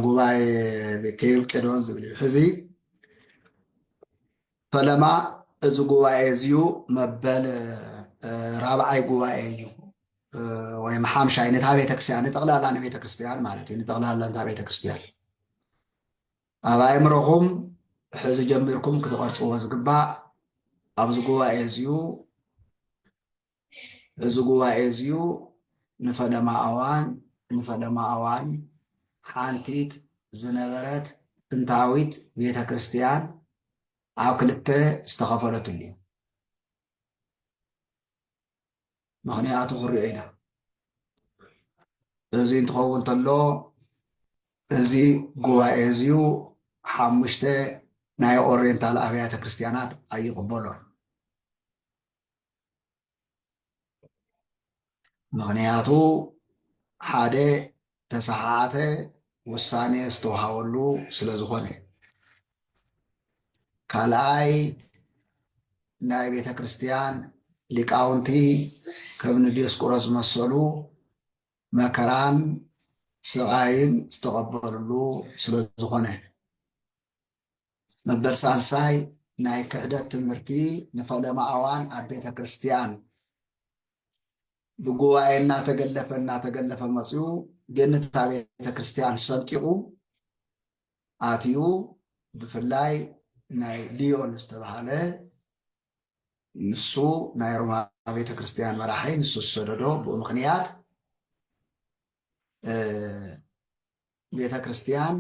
ጉባኤ ከይልቅዶን ዝብል እዩ ሕዚ ፈለማ እዚ ጉባኤ እዝዩ መበል ራብዓይ ጉባኤ እዩ ወይ ሓምሻይ ነታ ቤተክርስትያን ንጠቕላላ ንቤተክርስትያን ማለት እዩ ንጠቕላላ ነታ ቤተክርስትያን ኣብ ኣእምሮኹም ሕዚ ጀሚርኩም ክትቐርፅዎ ዝግባእ ኣብዚ ጉባኤ እዝዩ እዚ ጉባኤ እዝዩ ንፈለማ እዋን ሓንቲት ዝነበረት ጥንታዊት ቤተክርስትያን ኣብ ክልተ ዝተኸፈለትሉ እዩ ምክንያቱ ክሪኦ ኢና እዚ እንትኸውን ተሎ እዚ ጉባኤ እዝዩ ሓሙሽተ ናይ ኦሪየንታል ኣብያተ ክርስቲያናት ኣይቕበሎን ምክንያቱ ሓደ ተሰሓዓተ ውሳኔ ዝተዋሃበሉ ስለ ዝኾነ ካልኣይ ናይ ቤተ ክርስቲያን ሊቃውንቲ ከምኒ ዲዮስቆሮስ ዝመሰሉ መከራን ስቃይን ዝተቐበልሉ ስለ ዝኾነ መበል ሳልሳይ ናይ ክህደት ትምህርቲ ንፈለማ እዋን ኣብ ቤተ ክርስቲያን ብጉባኤ እናተገለፈ መፅኡ ግን እታ ቤተ ክርስቲያን ሰንጢቑ ኣትዩ ብፍላይ ናይ ሊዮን ዝተባሃለ ንሱ ናይ ሮማ ቤተ ክርስቲያን መራሒ ንሱ ዝሰደዶ ብኡ ምክንያት ቤተ ክርስቲያን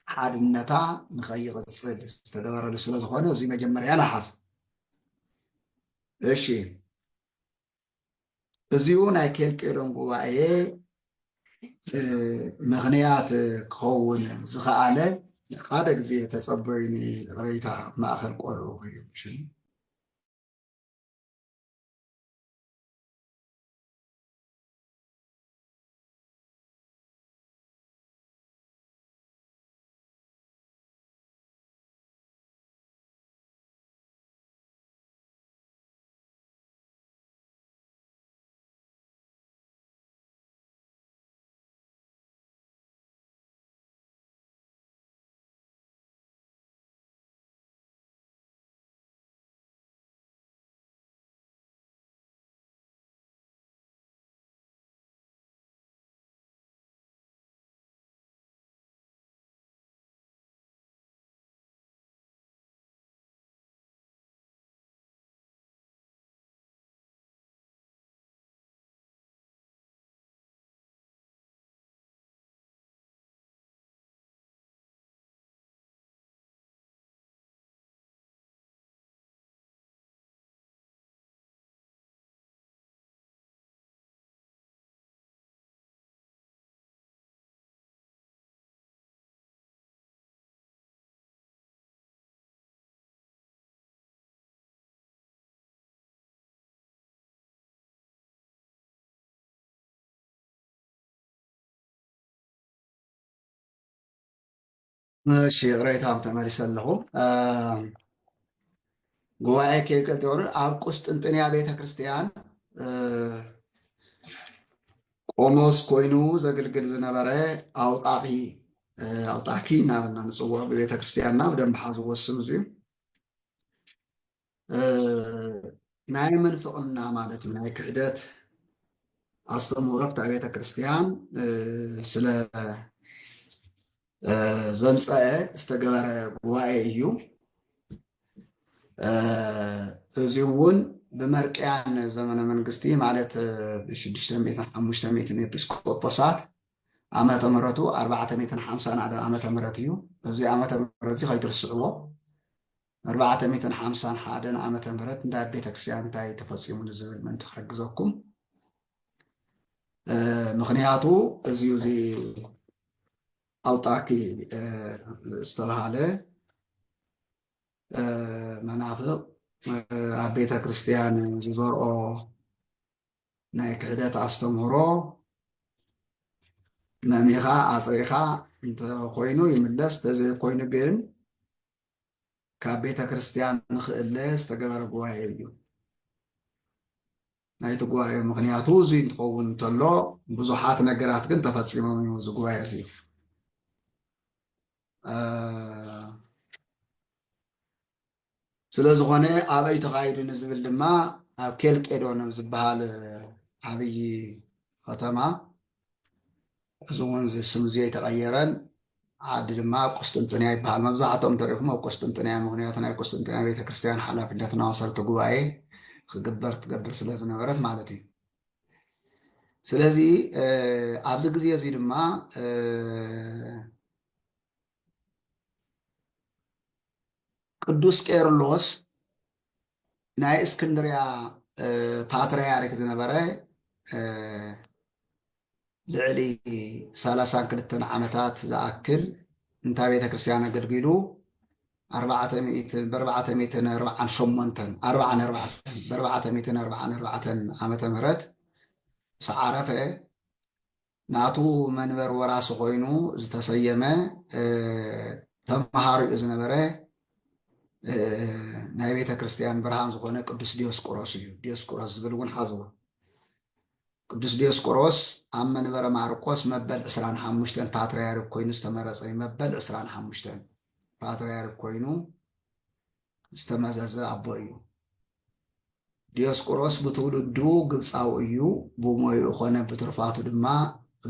ሓድነታ ንኸይቕፅል ዝተገበረሉ ስለ ዝኾነ እዚ መጀመርያ ንሓዝ እሺ እዚኡ ናይ ኬልቄዶን ጉባኤ ምክንያት ክኸውን ዝኸኣለ ሓደ ግዜ ተፀበይኒ ሬታ ማእኸል ቆልዑ እዩ እሺ ሬታም ተመሊሰ ኣለኹ ጉባኤ ኬልቄዶን ኣብ ቁስጥንጥንያ ቤተ ክርስቲያን ቆሞስ ኮይኑ ዘገልግል ዝነበረ ኣውጣኪ እናበልና ንፅውዖ ብቤተ ክርስቲያንና ብደንብ ሓዝዎ ስም እዙዩ ናይ ምንፍቕና ማለት እዩ ናይ ክህደት ኣስተምህሮ ኣብታ ቤተ ክርስቲያን ስለ ዘምፀአ ዝተገበረ ጉባኤ እዩ እዚ እውን ብመርቅያን ዘመነ መንግስቲ ማለት ብ600 ኤጲስቆጶሳት ዓመተ ምህረቱ 450 ዓመተ ምህረት እዩ እዚ ዓመተ ምህረት እዚ ከይትርስዕዎ 451 ዓመተ ምህረት እንዳ ቤተክርስትያን እንታይ ተፈፂሙ ንዝብል ምንቲ ክሕግዘኩም ምክንያቱ እዚዩ እዚ ኣውጣኪ ዝተባሃለ መናፍቕ ኣብ ቤተ ክርስቲያን ዝዘርኦ ናይ ክህደት ኣስተምህሮ መሚኻ ኣፅሪኻ እንተኮይኑ ይምለስ ተዘይኮይኑ ግን ካብ ቤተ ክርስቲያን ንክእለ ዝተገበረ ጉባኤ እዩ ናይቲ ጉባኤ ምክንያቱ እዚ እንትኸውን እንተሎ ብዙሓት ነገራት ግን ተፈፂሞም እዩ እዚ ጉባኤ እዚ ስለዝኾነ ኣበይ ተኻይዱ ንዝብል ድማ ኣብ ኬልቄዶን ዝበሃል ዓብይ ከተማ ሕዚ እውን ስም ዘይተቐየረን ዓዲ ድማ ቆስጥንጥንያ ይበሃል። መብዛሕትኦም ተሪኹም ኣብ ቆስጥንጥንያ ምክንያቱ ናይ ቆስጥንጥንያ ቤተክርስትያን ሓላፍነት ናወሰርቲ ጉባኤ ክግበር ትገብር ስለ ዝነበረት ማለት እዩ። ስለዚ ኣብዚ ግዜ እዚ ድማ ቅዱስ ቄርሎስ ናይ እስክንድርያ ፓትርያርክ ዝነበረ ልዕሊ 32 ዓመታት ዝኣክል እንታ ቤተ ክርስቲያን ኣገልጊሉ 444 ዓመተ ምህረት ሰዓረፈ ናቱ መንበር ወራሲ ኮይኑ ዝተሰየመ ተመሃሪኡ ዝነበረ ናይ ቤተ ክርስቲያን ብርሃን ዝኾነ ቅዱስ ዲዮስቆሮስ እዩ። ዲዮስቆሮስ ዝብል እውን ሓዝዎ። ቅዱስ ዲዮስቆሮስ ኣብ መንበረ ማርቆስ መበል 25 ፓትርያርክ ኮይኑ ዝተመረፀ መበል 25 ፓትርያርክ ኮይኑ ዝተመዘዘ ኣቦ እዩ። ዲዮስቆሮስ ብትውልዱ ግብፃዊ እዩ። ብሞይኡ ኮነ ብትርፋቱ ድማ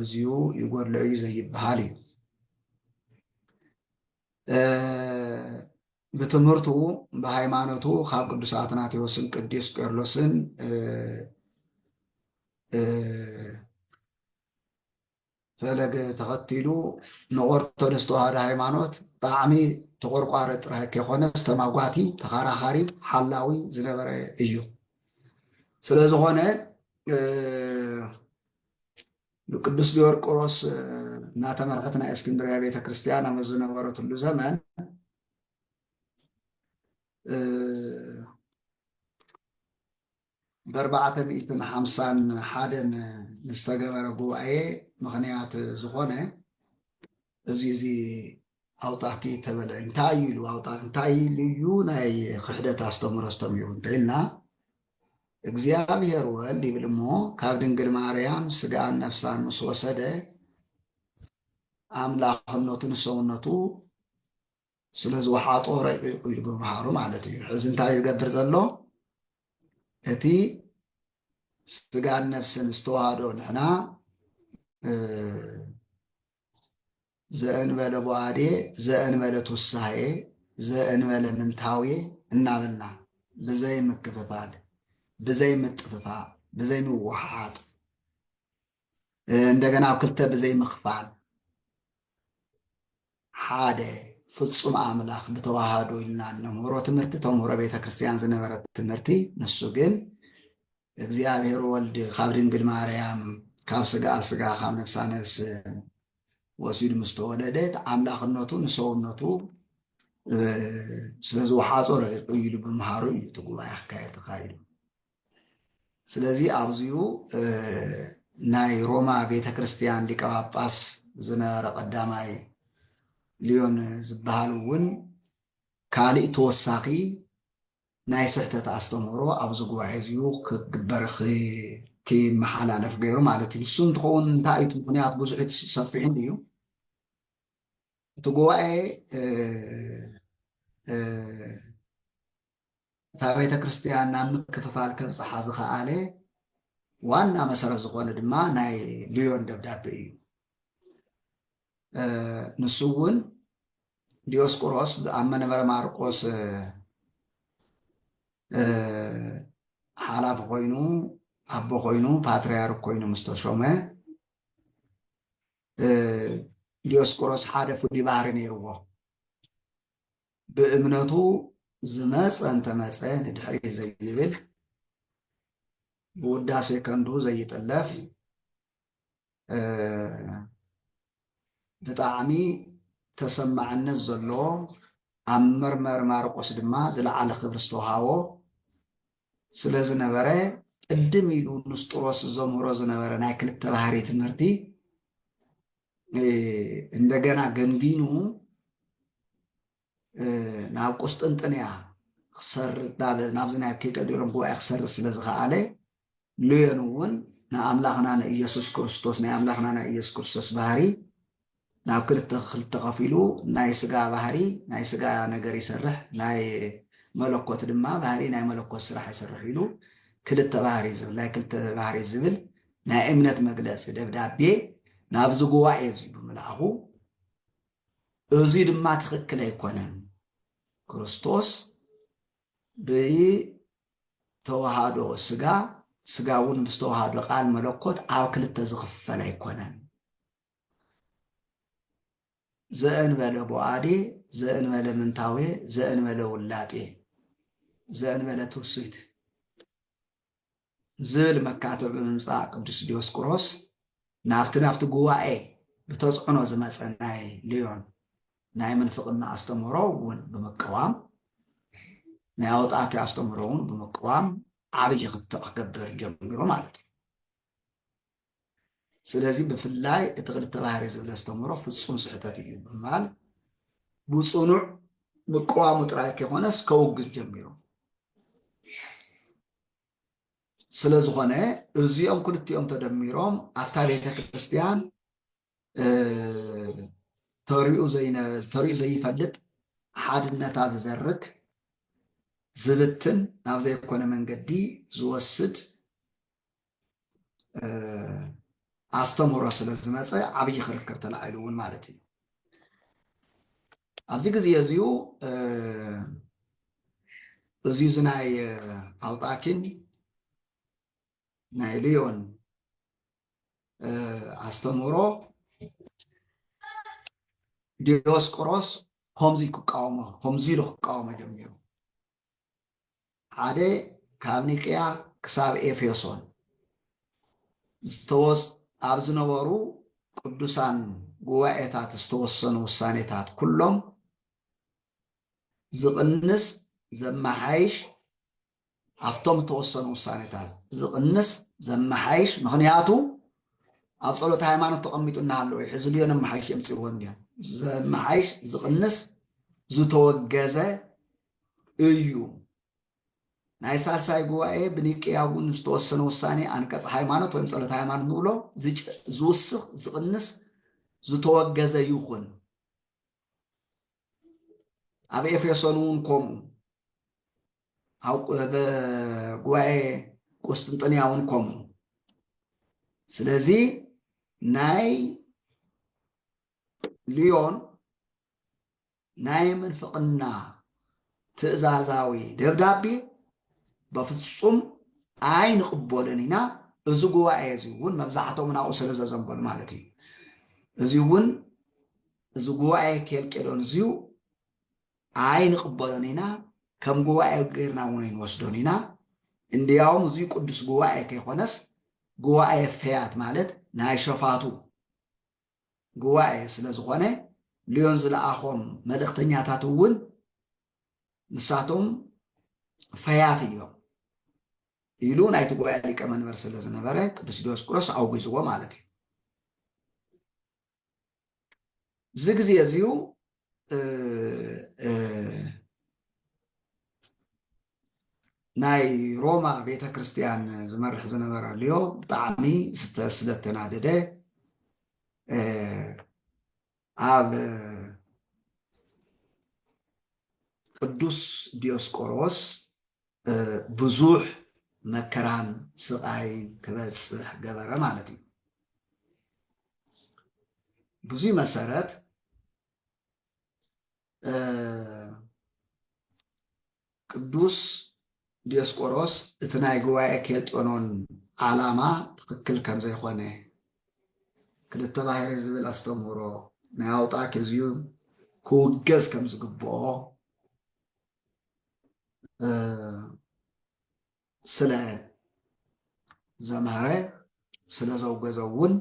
እዚዩ ይጎድሎ እዩ ዘይበሃል እዩ። ብትምህርቱ ብሃይማኖቱ ካብ ቅዱስ አትናቴዎስን ቅዱስ ቄርሎስን ፈለገ ተኸቲሉ ንኦርቶዶክስ ተዋህዶ ሃይማኖት ብጣዕሚ ተቆርቋሪ ጥራሕ ከይኮነ ዝተማጓቲ ተኸራኻሪ ሓላዊ ዝነበረ እዩ። ስለዝኾነ ቅዱስ ዲዮስቆሮስ እናተመርሐት ናይ እስክንድርያ ቤተ ክርስቲያን ኣብ ዝነበረትሉ ዘመን ብ451 ንዝተገበረ ጉባኤ ምክንያት ዝኾነ እዚ ኣውጣኪ ተበለ እንታይ ኢሉ ኣውጣኪ እንታይ ልዩ ናይ ክሕደት ኣስተምህሮ ኣስተምህሩ እንተኢልና እግዚአብሔር ወልድ ይብል እሞ ካብ ድንግል ማርያም ስጋን ነፍሳን ምስ ወሰደ ኣምላኽነቱን ሰውነቱ ስለዝወሓጦ ረቂቁ ኢሉ ገምሃሩ ማለት እዩ። ሕዚ እንታይ ዝገብር ዘሎ እቲ ስጋን ነፍስን ዝተዋህዶ ንሕና ዘእንበለ በዋዴ ዘእንበለ ትውሳኤ ዘእንበለ ምንታዌ እናበልና ብዘይ ምክፍፋል ብዘይ ምጥፍፋ ብዘይ ምውሓጥ እንደገና ኣብ ክልተ ብዘይ ምኽፋል ሓደ ፍጹም ኣምላኽ ብተዋህዶ ኢልና ነምህሮ ትምህርቲ ተምህሮ ቤተ ክርስቲያን ዝነበረት ትምህርቲ ንሱ ግን እግዚአብሔር ወልድ ካብ ድንግል ማርያም ካብ ስጋ ስጋ ካብ ነፍሳ ነፍስ ወሲዱ ምስ ተወለደ ኣምላኽነቱ ንሰውነቱ ስለዝወሓፆ ረቂቁ ኢሉ ብምሃሩ እዩ እቲ ጉባኤ ክካየድ ተኻይዱ። ስለዚ ኣብዝዩ ናይ ሮማ ቤተ ክርስቲያን ሊቀ ጳጳስ ዝነበረ ቀዳማይ ሊዮን ዝበሃል እውን ካልእ ተወሳኺ ናይ ስሕተት ኣስተምህሮ ኣብዚ ጉባኤ እዚኡ ክግበር ክመሓላለፍ ገይሩ ማለት እዩ። ንሱ እንትኸውን እንታይ እዩ ምክንያት ብዙሕ ሰፊሕን እዩ። እቲ ጉባኤ እታ ቤተ ክርስቲያን ናብ ምክፍፋል ከብፅሓ ዝኸኣለ ዋና መሰረት ዝኾነ ድማ ናይ ሊዮን ደብዳቤ እዩ። ንሱ እውን ዲዮስቆሮስ ኣብ መንበረ ማርቆስ ሓላፊ ኮይኑ ኣቦ ኮይኑ ፓትርያርክ ኮይኑ ምስ ተሾመ ዲዮስቆሮስ ሓደ ፍሉይ ባህሪ ነይርዎ። ብእምነቱ ዝመፀ እንተመፀ ንድሕሪ ዘይብል ብውዳሴ ከንዱ ዘይጥለፍ ብጣዕሚ ተሰማዕነት ዘለዎ ኣብ መርመር ማርቆስ ድማ ዝለዓለ ክብሪ ዝተውሃቦ ስለ ዝነበረ ቅድም ኢሉ ንስጥሮስ ዘምህሮ ዝነበረ ናይ ክልተ ባህሪ ትምህርቲ እንደገና ገንዲኑ ናብ ቁስጥንጥንያ ክሰርፅ ናብዚ ናይ ኬልቄዶን ጉባኤ ክሰርፅ ስለ ዝኸኣለ ሊዮን እውን ንኣምላኽና ንኢየሱስ ክርስቶስ ናይ ኣምላኽና ናይ ኢየሱስ ክርስቶስ ባህሪ ናብ ክልተ ከፊሉ ናይ ስጋ ባህሪ ናይ ስጋ ነገር ይሰርሕ ናይ መለኮት ድማ ባህሪ ናይ መለኮት ስራሕ ይሰርሕ ኢሉ ክልተ ባህሪ ዝብል ናይ ክልተ ባህሪ ዝብል ናይ እምነት መግለፂ ደብዳቤ ናብዚ ጉባኤ እዚ ብምልኣኹ እዙይ ድማ ትክክል ኣይኮነን ክርስቶስ ብተዋሃዶ ስጋ ስጋ እውን ብዝተዋሃዶ ቃል መለኮት ኣብ ክልተ ዝኽፈል ኣይኮነን ዘእንበለ ቦኣዴ ዘእንበለ ምንታዌ ዘእንበለ ውላጤ ዘእንበለ ትውስት ዝብል መካተብ ብምምፃእ ቅዱስ ዲዮስቆሮስ ናብቲ ጉባኤ ብተፅዕኖ ዝመፀ ናይ ልዮን ናይ ምንፍቅና ኣስተምህሮ እውን ብምቅዋም ናይ ኣውጣቂ ኣስተምህሮ እውን ብምቅዋም ዓብይ ክትዕ ክገብር ጀሚሩ ማለት እዩ ስለዚ ብፍላይ እቲ ክልተ ባህሪ ዝብል ኣስተምህሮ ፍፁም ስሕተት እዩ ብምባል ብፅኑዕ ምቅዋሙ ጥራይ ከይኮነስ ከውግዝ ጀሚሩ ስለ ዝኾነ እዚኦም ክልቲኦም ተደሚሮም ኣብታ ቤተ ክርስቲያን ተሪኡ ዘይፈልጥ ሓድነታ ዝዘርግ ዝብትን ናብ ዘይኮነ መንገዲ ዝወስድ ኣስተምህሮ ስለ ዝመፀ ዓብይ ክርክር ተላዒሉ እውን ማለት እዩ ኣብዚ ግዜ እዚኡ እዚዩ ናይ ኣውጣኪን ናይ ልዮን ኣስተምህሮ ዲዮስቆሮስ ከምዚ ኢሉ ክቃወሞ ጀሚሩ ሓደ ካብ ኒቅያ ክሳብ ኤፌሶን ኣብ ዝነበሩ ቅዱሳን ጉባኤታት ዝተወሰኑ ውሳኔታት ኩሎም ዝቕንስ ዘመሓይሽ ኣብቶም ተወሰኑ ውሳኔታት ዝቕንስ ዘመሓይሽ ምክንያቱ ኣብ ጸሎት ሃይማኖት ተቐሚጡ እናሃለወ ሕዚ ልዮን ኣመሓይሽ የምፅእዎን እያ ዘመሓይሽ ዝቕንስ ዝተወገዘ እዩ ናይ ሳልሳይ ጉባኤ ብኒቅያ እውን ዝተወሰነ ውሳኔ አንቀጽ ሃይማኖት ወይም ጸሎት ሃይማኖት ንብሎ ዝውስኽ ዝቕንስ ዝተወገዘ ይኹን ኣብ ኤፌሶን እውን ከምኡ ኣብ ጉባኤ ቁስጥንጥንያ እውን ከምኡ ስለዚ ናይ ልዮን ናይ ምንፍቅና ትእዛዛዊ ደብዳቤ በፍጹም ኣይንቅበሎን ኢና እዚ ጉባኤ እዚ እውን መብዛሕትኦም ናብኡ ስለ ዘዘንበሉ ማለት እዩ እዚ እውን እዚ ጉባኤ ኬልቄዶን እዚዩ ኣይንቅበሎን ኢና ከም ጉባኤ ጌርና እውን ይንወስዶን ኢና እንዲያውም እዚ ቅዱስ ጉባኤ ከይኮነስ ጉባኤ ፈያት ማለት ናይ ሸፋቱ ጉባኤ ስለ ዝኾነ ልዮን ዝለኣኾም መልእክተኛታት እውን ንሳቶም ፈያት እዮም ኢሉ ናይቲ ጉባኤ ሊቀ መንበር ስለ ዝነበረ ቅዱስ ዲዮስቆሮስ ኣውጊዝዎ ማለት እዩ እዚ ግዜ እዚኡ ናይ ሮማ ቤተ ክርስቲያን ዝመርሕ ዝነበረ ልዮ ብጣዕሚ ስለተናደደ ኣብ ቅዱስ ዲዮስቆሮስ ብዙሕ መከራን ስቃይን ክበፅሕ ገበረ ማለት እዩ ብዙይ መሰረት ቅዱስ ዲዮስቆሮስ እቲ ናይ ጉባኤ ኬልጦኖን ዓላማ ትክክል ከም ዘይኮነ ክልተ ባህሪ ዝብል ኣስተምህሮ ናይ ኣውጣኪ እዝዩ ክውገዝ ከም ዝግብኦ ስለ ዘምሃረ ስለ ዘውገዘ እውን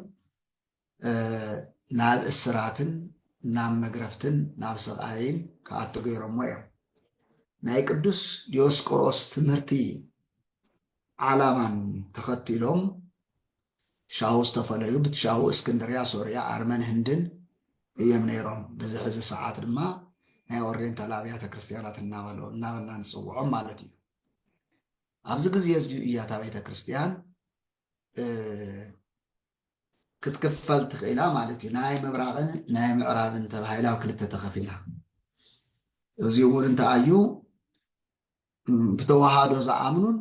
ናብ እስራትን ናብ መግረፍትን ናብ ሰብኣይን ከኣቱ ገይሮሞ እዮም ናይ ቅዱስ ዲዮስቆሮስ ትምህርቲ ዓላማን ተኸቲሎም ሻሁ ዝተፈለዩ በቲ ሻሁ እስክንድርያ ሶርያ ኣርመን ህንድን እዮም ነይሮም በዚ ሕዚ ሰዓት ድማ ናይ ኦሪየንታል ኣብያተ ክርስቲያናት እናበልና ንፅውዖም ማለት እዩ ኣብዚ ግዜ እዚኡ እያ እታ ቤተ ክርስቲያን ክትክፈል ትኽእላ ማለት እዩ ናይ ምብራቕን ናይ ምዕራብን ተባሂላ ኣብ ክልተ ተኸፊላ እዚ እውን እንታይ እዩ ብተዋሃዶ ዝኣምኑን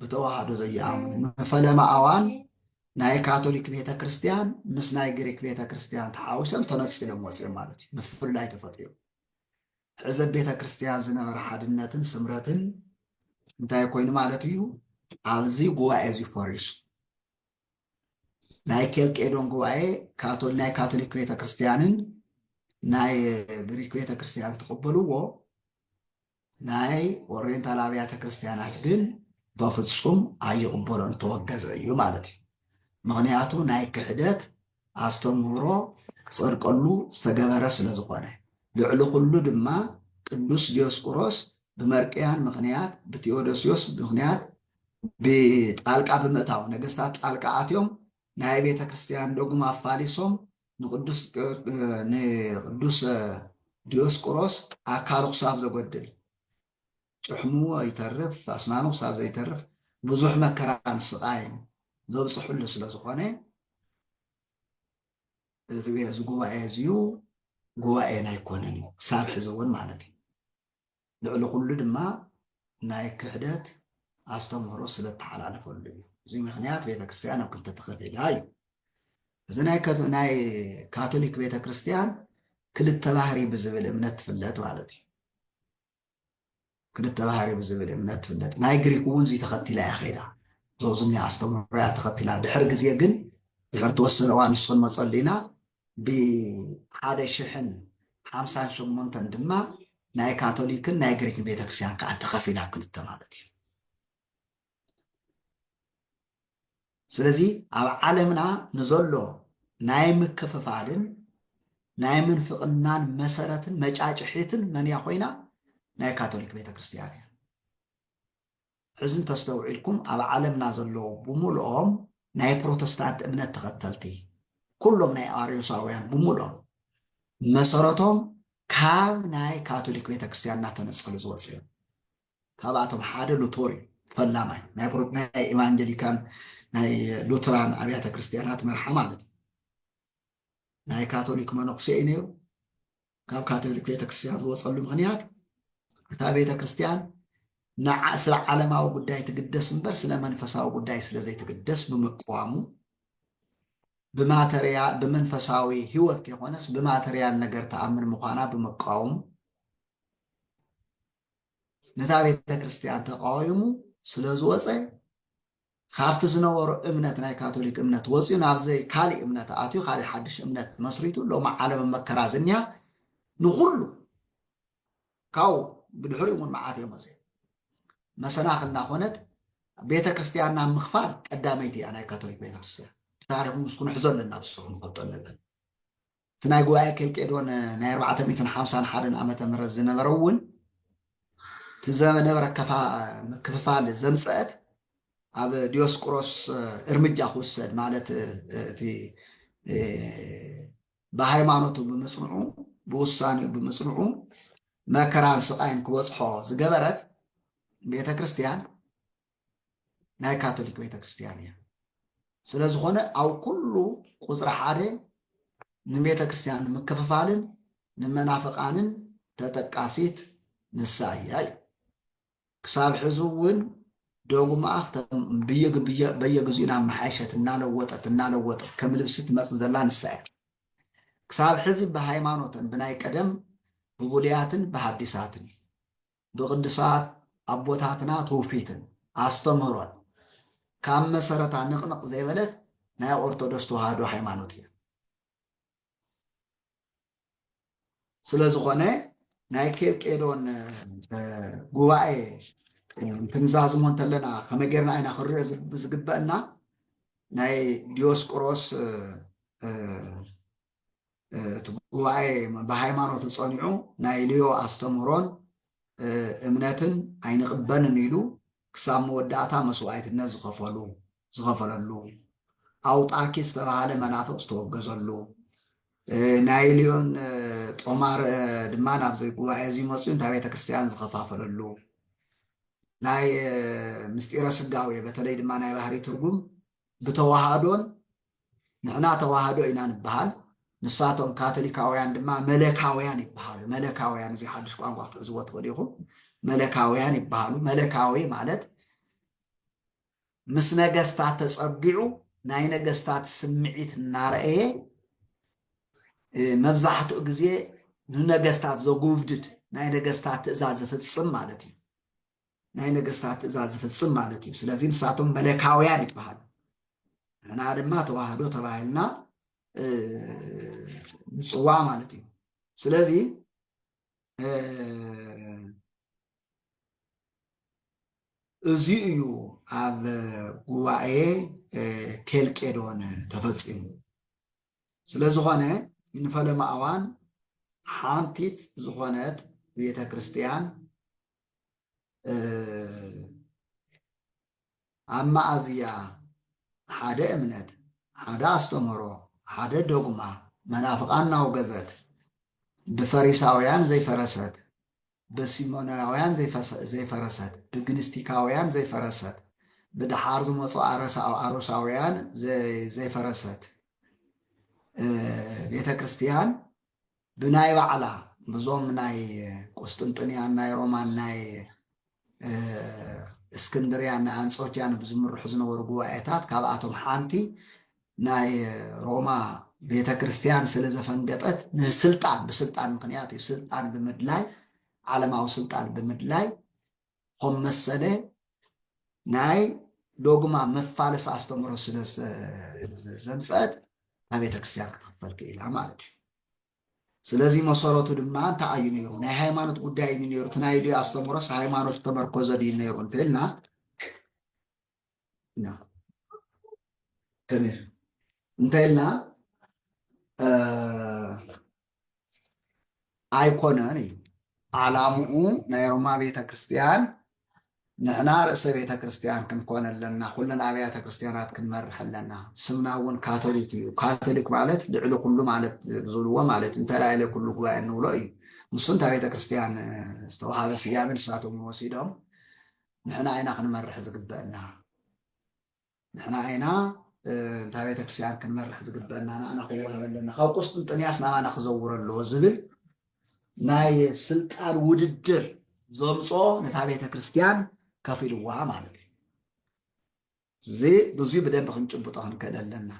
ብተዋሃዶ ዘይኣምኑን መፈለማ ኣዋን ናይ ካቶሊክ ቤተ ክርስቲያን ምስ ናይ ግሪክ ቤተ ክርስቲያን ተሓዊሶም ተነፂሎም ወፅኦም ማለት እዩ ምፍልላይ ተፈጢሩ ሕዚ ቤተ ክርስቲያን ዝነበረ ሓድነትን ስምረትን እንታይ ኮይኑ ማለት እዩ ኣብዚ ጉባኤ እዚ ፈሪሱ ናይ ኬልቄዶን ጉባኤ ናይ ካቶሊክ ቤተ ክርስቲያንን ናይ ግሪክ ቤተ ክርስቲያን ተቀበልዎ ናይ ኦሪየንታል ኣብያተ ክርስቲያናት ግን በፍጹም ኣይቕበሎን ተወገዘ እዩ ማለት እዩ ምክንያቱ ናይ ክሕደት ኣስተምህሮ ክፀድቀሉ ዝተገበረ ስለ ዝኾነ ልዕሊ ኩሉ ድማ ቅዱስ ዲዮስቆሮስ ብመርቅያን ምክንያት ብቴዎዶስዮስ ምክንያት ብጣልቃ ብምእታው ነገስታት ጣልቃ ኣትዮም ናይ ቤተ ክርስቲያን ደጉም ኣፋሊሶም ንቅዱስ ዲዮስቆሮስ ኣካሉ ክሳብ ዘጎድል ጭሕሙ ኣይተርፍ ኣስናኑ ክሳብ ዘይተርፍ ብዙሕ መከራን ስቃይን ዘብፅሕሉ ስለ ዝኾነ እዚ ጉባኤ እዚዩ ጉባኤ ናይኮነን እዩ ክሳብ ሕዚ እውን ማለት እዩ ልዕሊ ኩሉ ድማ ናይ ክሕደት ኣስተምህሮ ስለተሓላለፈሉ እዩ እዚ ምክንያት ቤተክርስትያን ኣብ ክልተ ተኸፊላ እዩ እዚ ናይ ካቶሊክ ቤተክርስትያን ክልተ ባህሪ ብዝብል እምነት ትፍለጥ ማለት እዩ ክልተ ባህሪ ብዝብል እምነት ትፍለጥ ናይ ግሪክ እውን እዚ ተኸቲላ እያ ኸይዳ ዞዝኒ ኣስተምህሮ እያ ተኸቲላ ድሕሪ ግዜ ግን ድሕሪ ተወሰነ እዋን ንስኹን መፀሉ ኢና ብ1058 ድማ ናይ ካቶሊክን ናይ ግሪክን ቤተክርስትያን ከዓ ተኸፊላ ክልተ ማለት እዩ ስለዚ ኣብ ዓለምና ንዘሎ ናይ ምክፍፋልን ናይ ምንፍቅናን መሰረትን መጫጭሒትን መን እያ ኮይና ናይ ካቶሊክ ቤተክርስትያን እያ ሕዚ እንተስተውዒልኩም ኣብ ዓለምና ዘለዉ ብምልኦም ናይ ፕሮቴስታንት እምነት ተኸተልቲ ኩሎም ናይ ኣርዮሳውያን ብምልኦም መሰረቶም ካብ ናይ ካቶሊክ ቤተክርስትያን እናተነፀሉ ዝወፅ እዮም ካብኣቶም ሓደ ሉተር እዩ ፈላማይ ናይ ኤቫንጀሊካን ናይ ሉተራን ኣብያተ ክርስቲያናት መርሓ ማለት እዩ ናይ ካቶሊክ መነኩሴ እዩ ነይሩ ካብ ካቶሊክ ቤተክርስትያን ዝወፀሉ ምክንያት እታ ቤተክርስትያን ስለ ዓለማዊ ጉዳይ ትግደስ እምበር ስለ መንፈሳዊ ጉዳይ ስለ ዘይትግደስ ብምቅዋሙ ብመንፈሳዊ ህይወት ከይኮነስ ብማተርያል ነገር ተኣምን ምዃና ብምቃወሙ ነታ ቤተክርስትያን ተቃዊሙ ስለ ዝወፀ ካብቲ ዝነበሮ እምነት ናይ ካቶሊክ እምነት ወፅዩ ናብዘይ ካሊእ እምነት ኣትዩ ካሊእ ሓድሽ እምነት መስሪቱ ሎማ ዓለም መከራ ዝንያ ንኩሉ ካብኡ ብድሕሪኡ እውን መዓት እዮም መፅእ መሰናክልና ኮነት ቤተክርስትያንና ምኽፋል ቀዳመይቲ እያ ናይ ካቶሊክ ቤተክርስትያን ታሪክ ምስኩን ሕዘለና ብስኹ ንፈልጦ ኣለና እቲ ናይ ጉባኤ ኬልቄዶን ናይ 451 ዓመተ ምህረት ዝነበረ እውን እቲ ዝነበረ ምክፍፋል ዘምፀአት ኣብ ዲዮስቆሮስ እርምጃ ክውሰድ ማለት እቲ ብሃይማኖቱ ብምፅንዑ ብውሳኔኡ ብምፅንዑ መከራን ስቃይን ክበፅሖ ዝገበረት ቤተክርስትያን ናይ ካቶሊክ ቤተክርስትያን እያ ስለ ዝኾነ ኣብ ኩሉ ቁፅሪ ሓደ ንቤተክርስትያን ንምክፍፋልን ንመናፍቃንን ተጠቃሲት ንሳ እያ እዩ ክሳብ ሕዚ እውን ደጉማ በየግዚኡ ናብ መሓይሸት እናለወጠት ከም ልብሲ ትመፅእ ዘላ ንሳ እያ ክሳብ ሕዚ ብሃይማኖትን ብናይ ቀደም ብቡልያትን ብሃዲሳትን ብቅዱሳት ኣቦታትና ትውፊትን ኣስተምህሮን ካብ መሰረታ ንቕንቕ ዘይበለት ናይ ኦርቶዶክስ ተዋህዶ ሃይማኖት እያ ስለ ዝኾነ ናይ ኬልቄዶን ጉባኤ ክንዛዝሞ እንተለና ከመይ ጌርና ኢና ክንሪኦ ዝግበአና ናይ ዲዮስቆሮስ ጉባኤ ብሃይማኖቱ ፀኒዑ ናይ ልዮ ኣስተምህሮን እምነትን ኣይንቕበልን ኢሉ ክሳብ መወዳእታ መስዋዕትነት ዝኸፈለሉ ኣውጣኪ ዝተባሃለ መናፍቅ ዝተወገዘሉ ናይ ልዮን ጦማር ድማ ናብዚ ጉባኤ እዚ መፅኡ እንታይ ቤተክርስትያን ዝኸፋፈለሉ ናይ ምስጢረ ስጋዌ በተለይ ድማ ናይ ባህሪ ትርጉም ብተዋሃዶን نحنا ተዋህዶ ኢና ንበሃል ንሳቶም ካቶሊካውያን ድማ መለካውያን ይበሃሉ መለካውያን እዚ ሓድሽ ቋንቋ ክትዕዝዎ ትኽእሉ ኢኹም መለካውያን ይበሃሉ መለካዊ ማለት ምስ ነገስታት ተጸጊዑ ናይ ነገስታት ስምዒት እናረአየ መብዛሕትኡ ግዜ ንነገስታት ዘጉብድድ ናይ ነገስታት ትእዛዝ ዝፍጽም ማለት እዩ ናይ ነገስታት ትእዛዝ ዝፍጽም ማለት እዩ ስለዚ ንሳቶም መለካውያን ይበሃሉ ንሕና ድማ ተዋህዶ ተባሂልና ንጽዋዕ ማለት እዩ ስለዚ እዚ እዩ ኣብ ጉባኤ ኬልቄዶን ተፈጺሙ ስለዝኾነ ንፈለማ እዋን ሓንቲት ዝኾነት ቤተ ክርስቲያን ኣብ መዓዝያ ሓደ እምነት ሓደ ኣስተምህሮ ሓደ ዶግማ መናፍቃን ናውገዘት ብፈሪሳውያን ዘይፈረሰት በሲሞናውያን ዘይፈረሰት ብግንስቲካውያን ዘይፈረሰት ብድሓር ዝመፁ ኣሮሳውያን ዘይፈረሰት ቤተ ክርስቲያን ብናይ ባዕላ ብዞም ናይ ቁስጥንጥንያን ናይ ሮማን ናይ እስክንድርያን ናይ አንጾኪያን ብዝምርሑ ዝነበሩ ጉባኤታት ካብኣቶም ሓንቲ ናይ ሮማ ቤተ ክርስቲያን ስለ ዘፈንገጠት ንስልጣን ብስልጣን ምክንያት እዩ ስልጣን ብምድላይ ዓለማዊ ስልጣን ብምድላይ ከም መሰለ ናይ ዶግማ መፋለስ ኣስተምሮ ስለ ዘምፀት ኣብ ቤተ ክርስቲያን ክትኽፈል ክኢላ ማለት እዩ ስለዚ መሰረቱ ድማ እንታይ እዩ ነይሩ ናይ ሃይማኖት ጉዳይ እዩ ነይሩ እቲ ናይ ድዮ ኣስተምሮስ ሃይማኖት ተመርኮዘ ድዩ ነይሩ እንተኢልና እንተኢልና ኣይኮነን እዩ ዓላምኡ ናይ ሮማ ቤተ ክርስቲያን ንሕና ርእሰ ቤተ ክርስቲያን ክንኮን ኣለና ኩለን ኣብያተ ክርስቲያናት ክንመርሕ ኣለና ስምና እውን ካቶሊክ እዩ ካቶሊክ ማለት ልዕሊ ኩሉ ማለት ብዝብልዎ ማለት እንተላዕለ ኩሉ ጉባኤ እንብሎ እዩ ንሱ እንታይ ቤተ ክርስቲያን ዝተዋሃበ ስያሜ ንሳቶም ወሲዶም ንሕና ዓይና ክንመርሕ ዝግበአና ንሕና ዓይና እንታይ ቤተ ክርስቲያን ክንመርሕ ዝግበአና ንኣና ክወሃብ ኣለና ካብ ቁስጥንጥንያስ ናባና ክዘውር ኣለዎ ዝብል ናይ ስልጣን ውድድር ዘምጾ ነታ ቤተ ክርስቲያን ከፊልዋ ማለት እዩ እዚ ብዙይ በደንብ ክንጭብጦ ክንክእል ኣለና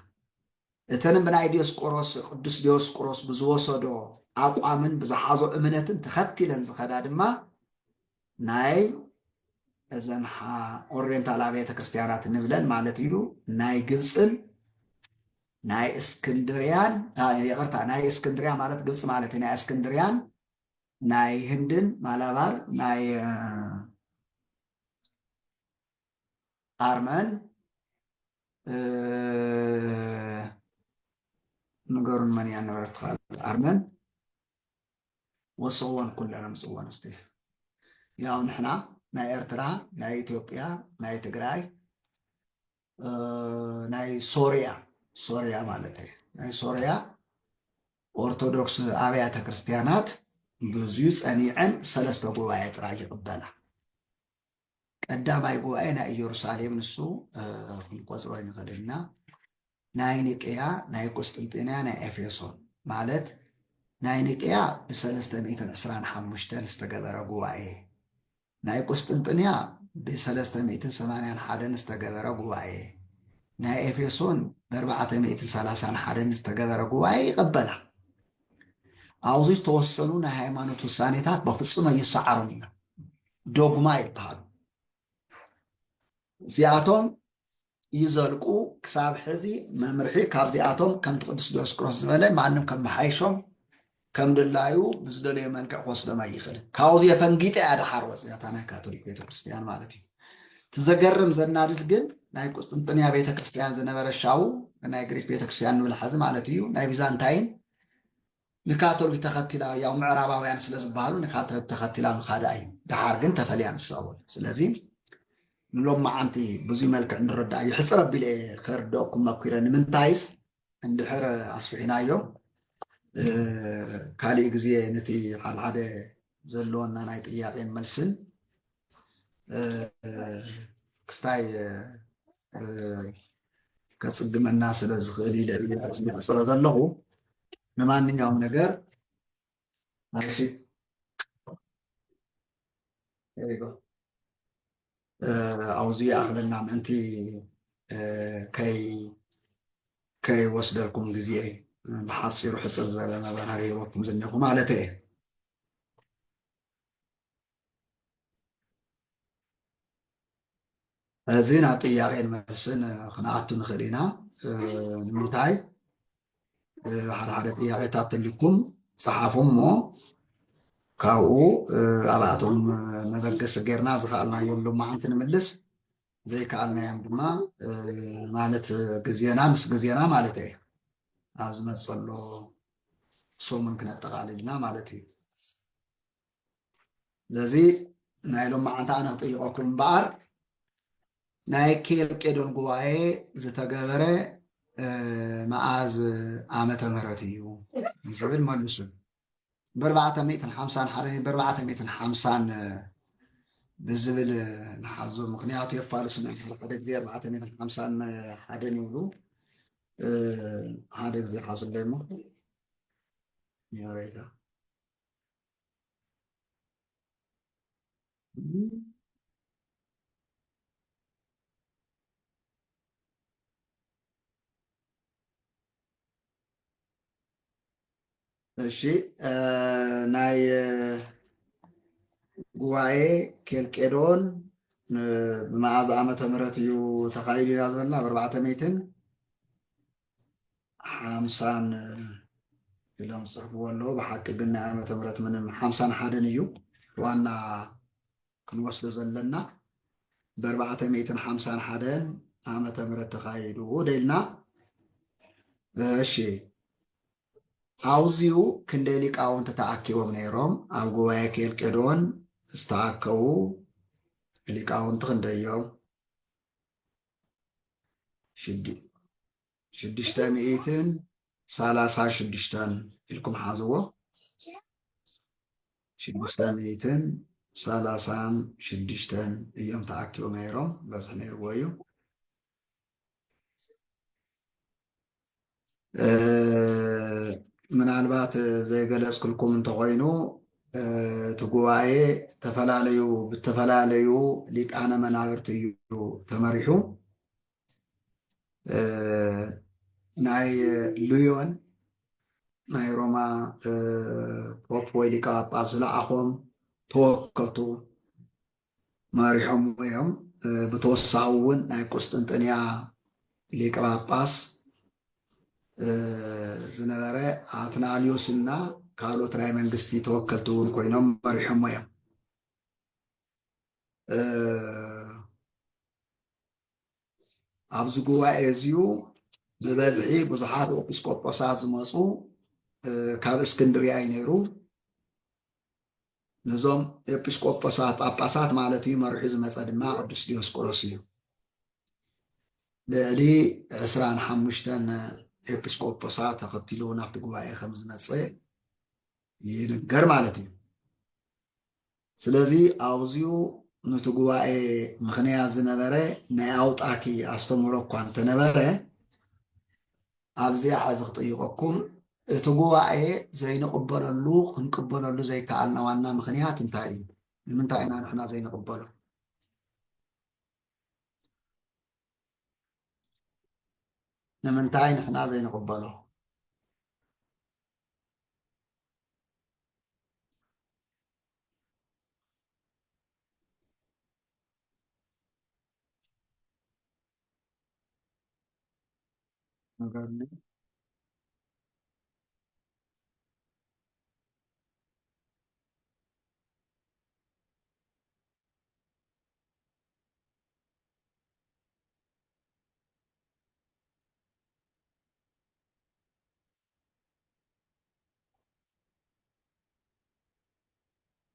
እተን ብናይ ዲዮስቆሮስ ቅዱስ ዲዮስቆሮስ ብዝወሰዶ ኣቋምን ብዝሓዞ እምነትን ተኸቲለን ዝኸዳ ድማ ናይ እዘን ኦሪየንታል ቤተ ክርስቲያናት ንብለን ማለት እዩ ናይ ግብፅን ናይ እስክንድርያን ይቅርታ ናይ እስክንድርያ ማለት ግብፅ ማለት ናይ እስክንድርያን ናይ ህንድን ማላባር ናይ አርመን ነገሩን መን ያነበረት አርመን ወሰወን ኩለንም ጽወን እስቲ ያው ንሕና ናይ ኤርትራ ናይ ኢትዮጵያ ናይ ትግራይ ናይ ሶርያ ማለት ናይ ሶርያ ኦርቶዶክስ ኣብያተ ክርስቲያናት ብዙይ ጸኒዐን ሰለስተ ጉባኤ ጥራይ ይቅበላ ቀዳማይ ጉባኤ ናይ ኢየሩሳሌም ንሱ ክንቆጽሮ ይንኽእልና ናይ ኒቅያ ናይ ቁስጥንጥንያ ናይ ኤፌሶን ማለት ናይ ኒቅያ ብ325 ዝተገበረ ጉባኤ ናይ ቁስጥንጥንያ ብ381 ዝተገበረ ጉባኤ ናይ ኤፌሶን ብ431 ዝተገበረ ጉባኤ ይቅበላ ኣብዚ ዝተወሰኑ ናይ ሃይማኖት ውሳኔታት በፍጹም ይሰዓሩን እዮም ዶግማ ይባሃሉ እዚኣቶም ይዘልቁ ክሳብ ሕዚ መምርሒ ካብዚኣቶም ከምቲ ቅዱስ ዲዮስቆሮስ ዝበለ ማንም ከም መሓይሾም ከም ድላዩ ብዝደለየ መልክዕ ክወስዶም ኣይኽእልን ካብዚ የፈንጊጠ ያድሓር ወፅያታ ናይ ካቶሊክ ቤተክርስቲያን ማለት እዩ ትዘገርም ዘናድድ ግን ናይ ቁስጥንጥንያ ቤተክርስቲያን ዝነበረ ሻው ናይ ግሪክ ቤተክርስቲያን ንብል ሕዚ ማለት እዩ ናይ ቢዛንታይን ንካቶሊክ ተኸቲላ ያው ምዕራባውያን ስለ ዝበሃሉ ንካቶሊክ ተኸቲላ ምኻዳ እዩ ድሓር ግን ተፈልያ ንሳውን ስለዚ ንሎም መዓንቲ ብዙይ መልክዕ ንርዳእ ይሕፅር ኣቢለ ከርድአኩም መኪረ ንምንታይስ እንድሕር ኣስፊሕናዮ ካሊእ ግዜ ነቲ ሓደ ዘለዎና ናይ ጥያቄን መልስን ክስታይ ከጽግመና ስለ ዝኽእል ኢለ ዝመፅረ ዘለኹ ንማንኛውም ነገር ኣሲ ኣውዚ ኣኽለና ምእንቲ ከይወስደልኩም ግዜ ብሓፂሩ ሕፅር ዝበለ መብራህርሂ ሂበኩም ዝኒኹ ማለት እየ እዚ ናብ ጥያቄን መልስን ክንኣቱ ንኽእል ኢና ንምንታይ ሓደ ሓደ ጥያቄታት ተሊኩም ፀሓፉ እሞ ካብኡ ኣብኣቶም መበገሲ ጌርና ዝከኣልናዮ ሎማዓንቲ ንምልስ ዘይከኣልናዮም ድማ ማለት ግዜና ምስ ግዜና ማለት እየ ኣብ ዝመፀሎ ሶሙን ክነጠቃልልና ማለት እዩ ስለዚ ናይ ሎማዓንቲ ኣነ ክጥይቀኩም እምበኣር ናይ ኬልቄዶን ጉባኤ ዝተገበረ መዓዝ ዓመተ ምህረት እዩ ዝብል መልሱ ብ451 ብዝብል ንሓዞ ምክንያቱ የፋልሱና ሓደ ግዜ 451 ይብሉ ሓደ ግዜ ሓዙለይ ሞ ሬታ እሺ ናይ ጉባኤ ኬልቄዶን ብመዓዝ ዓመተ ምህረት እዩ ተኻይዱ ኢና ዝበልና ብ450 ኢሎም ዝፅሕፍዎ ኣለዉ ብሓቂ ግን ናይ ዓመተ ምህረት ምንም 51 እዩ ዋና ክንወስዶ ዘለና ብ451 ዓመተ ምህረት ተኻይዱ ደኢልና እሺ ኣብዚኡ ክንደይ ሊቃውንቲ ተኣኪቦም ነይሮም ኣብ ጉባኤ ኬልቄዶን ዝተኣከቡ ሊቃውንቲ ክንደይ እዮም 636 ኢልኩም ሓዝዎ 636 እዮም ተኣኪቦም ነይሮም በዝሒ ነይርዎ እዩ ምናልባት ዘይገለጽክልኩም እንተኮይኑ እቲ ጉባኤ ብተፈላለዩ ሊቃነ መናብርቲ እዩ ተመሪሑ ናይ ሉዮን ናይ ሮማ ፖፕ ወይ ሊቀ ጳጳስ ዝለኣኾም ተወከልቱ መሪሖም እዮም ብተወሳኺ እውን ናይ ቁስጥንጥንያ ሊቀ ጳጳስ ዝነበረ ኣትናልዮስና ካልኦት ናይ መንግስቲ ተወከልቲ እውን ኮይኖም መሪሖም እዮም ኣብዚ ጉባኤ እዚዩ ብበዝሒ ብዙሓት ኤጲስቆጶሳት ዝመፁ ካብ እስክንድርያ እዩ ነይሩ ነዞም ኤጲስቆጶሳት ጳጳሳት ማለት እዩ መሪሑ ዝመፀ ድማ ቅዱስ ዲዮስቆሮስ እዩ ልዕሊ 25 ኤጲስቆጶሳት ተኸቲሉ ናብቲ ጉባኤ ከም ዝመፀ ይንገር ማለት እዩ ስለዚ ኣብዚኡ ነቲ ጉባኤ ምክንያት ዝነበረ ናይ ኣውጣኪ ኣስተምህሮ እኳ እንተነበረ ኣብዚኣ ሕዚ ክጥይቀኩም እቲ ጉባኤ ዘይንቅበለሉ ክንቅበለሉ ዘይከኣልና ዋና ምክንያት እንታይ እዩ ንምንታይ ኢና ንሕና ዘይንቅበሎ ንምንታይ ንሕና ዘይንቅበሎ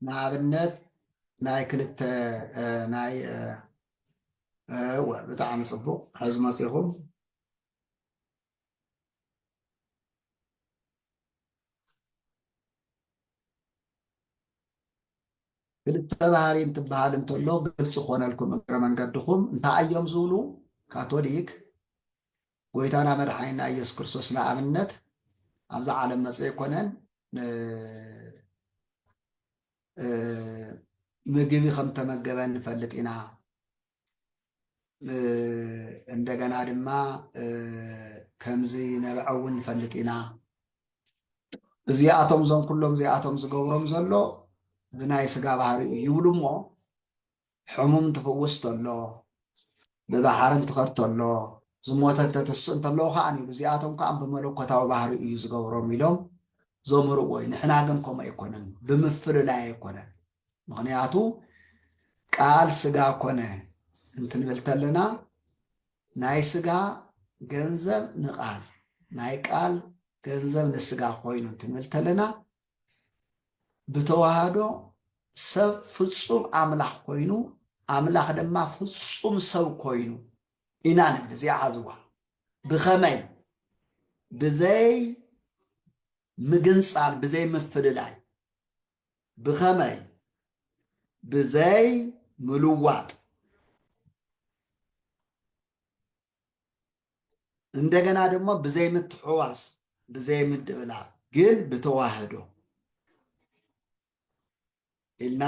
ንኣብነት ናይ ክልተ ናይ ብጣዕሚ ፅቡቅ ሕዚ መፂኹም ክልተ ባህሪ እንትበሃል እንተሎ ግልፂ ኮነልኩም እግረ መንገድኩም እንታይ እዮም ዝብሉ ካቶሊክ ጎይታና መድኃኒና ኢየሱስ ክርስቶስ ንኣብነት ኣብዛ ዓለም መጽ ይኮነን ምግቢ ከም ተመገበ ንፈልጥ ኢና እንደገና ድማ ከምዚ ነብዐውን ንፈልጥ ኢና እዚኣቶም ዞም ኩሎም እዚኣቶም ዝገብሮም ዘሎ ብናይ ስጋ ባህሪ ይብሉ እሞ ሕሙም ትፍውስ ተሎ ብባሕርን ትኸድ ተሎ ዝሞተ ተተስእ እንተሎ ከዓ ንብሉ እዚኣቶም ከዓ ብመለኮታዊ ባህሪ እዩ ዝገብሮም ኢሎም ዘምርዎ ንሕና ግን ከምኡ ኣይኮነን ብምፍልላይ ኣይኮነን ምክንያቱ ቃል ስጋ ኮነ እንትንብል ተለና ናይ ስጋ ገንዘብ ንቃል ናይ ቃል ገንዘብ ንስጋ ኮይኑ እንትንብል ተለና ብተዋህዶ ሰብ ፍጹም ኣምላኽ ኮይኑ ኣምላኽ ድማ ፍጹም ሰብ ኮይኑ ኢና ንብል እዚኣ ሓዝዋ ብኸመይ ብዘይ ምግንፃል ብዘይ ምፍልላይ ብኸመይ ብዘይ ምልዋጥ እንደገና ደግሞ ብዘይ ምትሕዋስ ብዘይ ምድብላቅ ግን ብተዋህዶ ኢልና